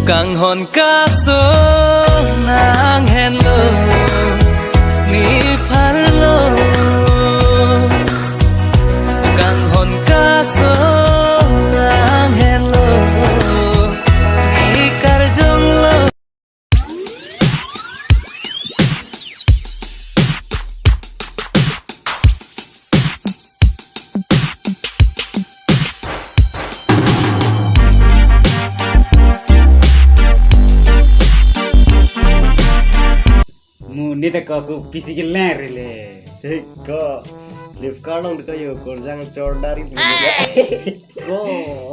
kang hon kaso nang hello ni parlo kang hon kaso nang hello ni karjong lo Mundi tak aku physical rile. Ko Flipkart dong kayo korjang chordari Ko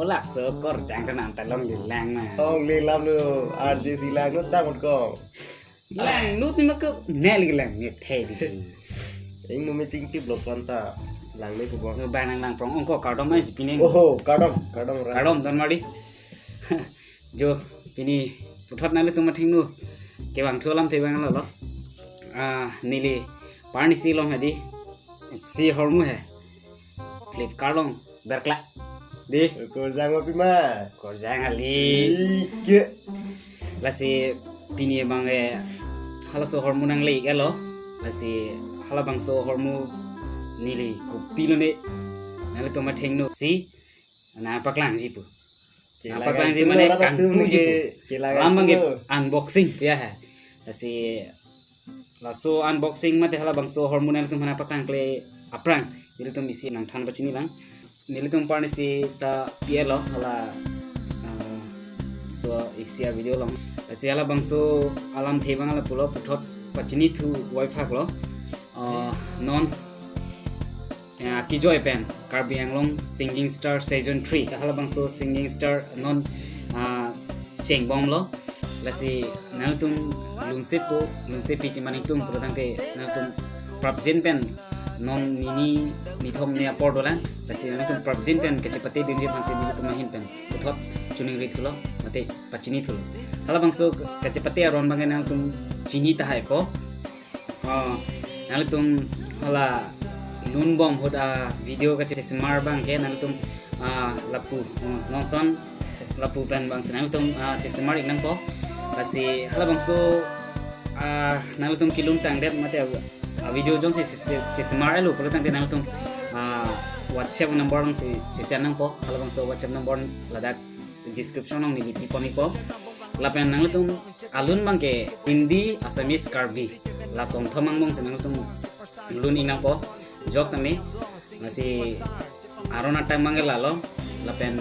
la so kor jang kan anta long lang ma. ong lelam lu ardi silang nu takut ko Lang nut ni mak nel lang ni thai di. ing nu meeting tip lo kanta lang ni ko Ko banang lang prong ong ko kardom ma jipine. oh kadang Kardom don mari. Jo pini puthot nale tuma thing nu. Ke bang tholam thai bang lo. Nili parni si long hadi. Si hormu hai. Flipkart long berkla. Di korjang apa ma kor jang ali. ke Lasi pini bang hala so hormu nang lei gelo lasi hala bang so hormu nili ko pilo ne nale to ma thengno si na paklang jipu na paklang ji mane kan tu jipu lambang ge unboxing ya ha lasi laso unboxing mate hala bang so hormu nale to mana paklang kle aprang nili to misi nang than bachini lang nili to parni si ta pielo hala so isia video long si ala bangso alam thebang ala pulo puthot pachini thu wifi lo non kijoy pen Karbi Anglong Singing Star Season 3 ala bangso Singing Star non chengbom lo lasi naltum lunse pichi manitum prodangte naltum prabjen pen non nini nithom ne apordolan lasi naltum prabjen pen kecepate dinje phanse niltum mahin pen puthot chuning rithulo mate pachini thulo hala bangso kecepate aron bangen naltum chini tahai po naltum hala lun bom hoda video kache smart bang ke naltum lapu nonson lapu pen bang naltum smart inang po lasi hala bangso naltum kilum tangdet mate video jong si smart elu polo tangde naltum WhatsApp number lang si sianang po hala bangso WhatsApp number ladak description nang ni poni po lapen nang tum alun bangke Hindi Assamese Karbi la song thomang mong senang tum lun inang po jok tami masih arona tang mangel lalo lapen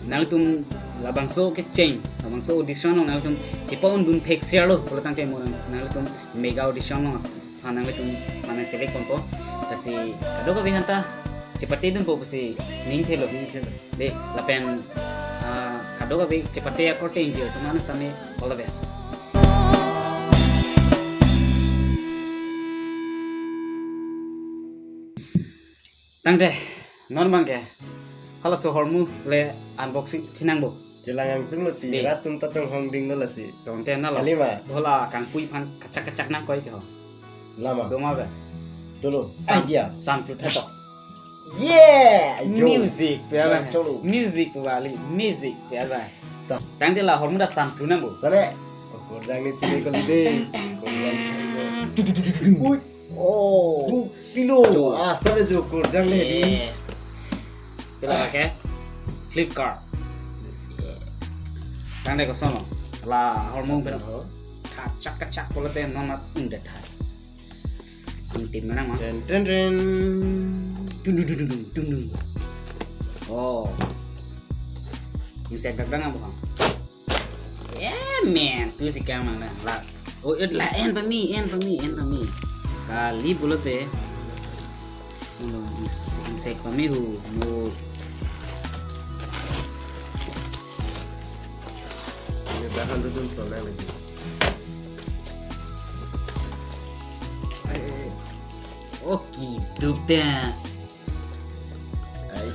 nang tum labangso ke chain labangso audition nang tum chipon dun fake share lo polo tang ke mo nang tum mega audition nang nang tum mana select po kasi kado ka bihanta cepate dun po si ning thelo de lapen kado ka bi cepate akorte indio tumanas tami all the best tangde non bangke hala so hormu le unboxing pinang bo jelangang tung lo tira tum ta chong hong ding no lasi tonte na lo kalima hola kang pui phan kacak na koi ke ho lama doma ba dulu idea sam tu thato yeah music ya ba cholo music wali music ya ba tangde la hormu da sam tu na bo sare korjang ni tini ko lide korjang oh pino sabe jo korjang le di pila ke Flipkart tangde ko sono la hormu pera kacak polo te nomat unda thai intim menang mah ten dung oh insek dagang apa bang yeah man tu si kamang lah oh la en pa mi kali bulat eh sono insek pa mi hu no ini bahan duduk pernah lagi oh gitu dah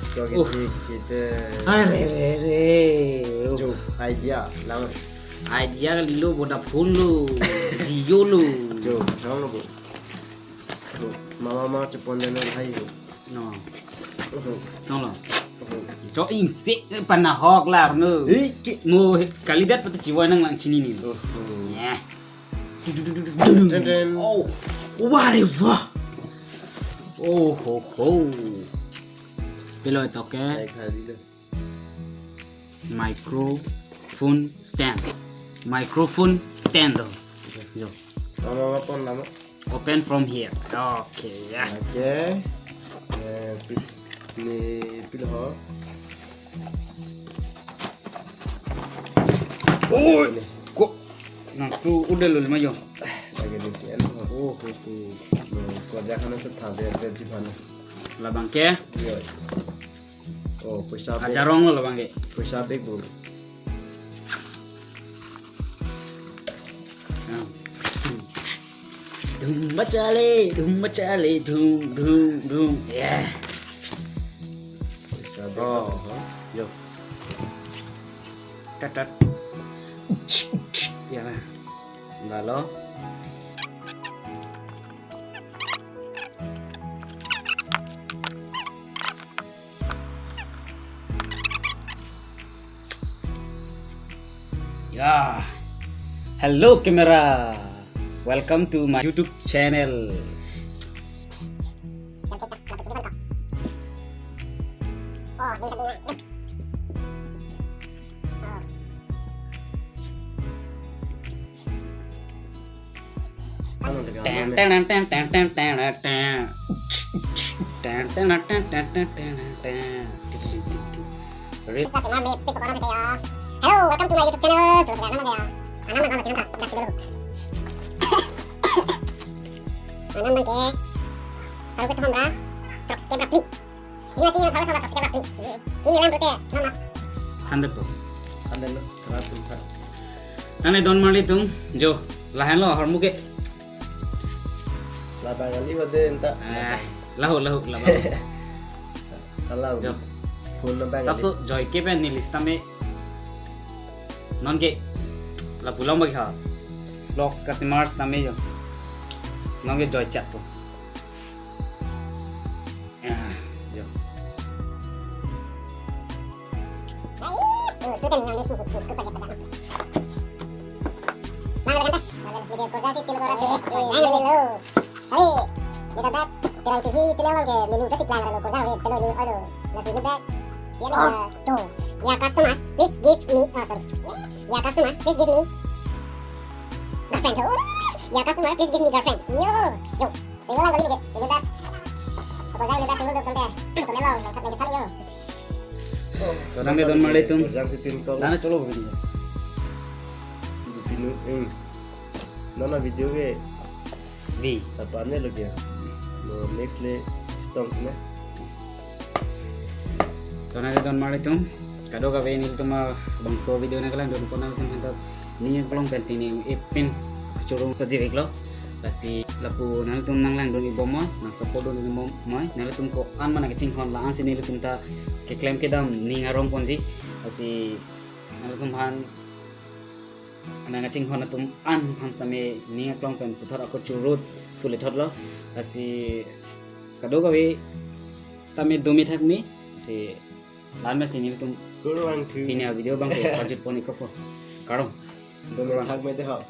kita Are idea lang idea lo boda phulu jiyo lo jo kamu lo mama cepon dan hai no solo cho insik panah hok lah nu mu kalidat pati jiwa nang lang sini nih ya oh wah oh ho pilot oke microphone stand tuh jo Nama apa nama? open from here oke ya Oke. Ini pilih ho. oh kok nah tuh udah lu lima jo Lagi di sini. Oh, itu. Kerja kan itu tak ada kejiban. lah bangke Iya. Oh, pusat. acarong lo bangke Pusat bu. Dum macale, dum. Yeah. Pusat. Oh, yo. Tatat. Ya lah. Lalu. Ya. Hello kamera. Welcome to my YouTube channel. Hello, welcome to my YouTube channel. Nama channel dulu. Anam bangke. Kalau kita hombra, terus kebra pli. Cina kalau terus kebra pli. Cina lang berarti nama. Handap tuh. Ada lo. Teratur. Tane don mali tum, jo. Lahan lo harmu ke. Laba kali wade enta. Lahu. Allah. Jo. Full laba kali. Sabtu joy ke pen ni lista me. Non ke. La pulang bagi ha. Vlogs kasih Mars tame jo. Non ke joy chat tuh. Jo. Sudah nih yang mesti ikut aja pada. Mana kan dah? Video ko jadi tilo orang ke. Hello. Hey, kita dah terang TV tilo orang ke menu ketik lang ko jadi tilo ni alo. Nasi bebek. Ya ni tuh. Ya customer, please give me. Sorry. Ya customer, please give me girlfriend. Ya customer, please give me girlfriend. Yo. Saya ulang kali ni. Tilo dah. Ko jadi bebek tilo dah sampai. Ko memang tak lagi kali yo. Tane don mali tum. Jangan sitin kau. Lana cholo begini. Pinu. Nana video ke. Vi. Apa ane lagi ya? No next le stop ne. Tane don mali tum. Kado ka ve ni tum bangso video na kalan don ko na tum hantat. Ni kolong penting ni ipin kecurung tajik lo. Kasi lapu nal tum nang lang don iboma nang sapo don ibom mai nal tum ko an mana kecing hon la an sini tum ta ke claim ke dam ni ngarong ponji kasi nal tum han ana ngacing hon tum an hans tame ni nglong pen puthor ako churut fule thotlo kasi kado ka ve stame domi thakni si lan ma sini tum Kurang tu. pinya video bang ke pajut poni ko karong Demi hak me deh hak.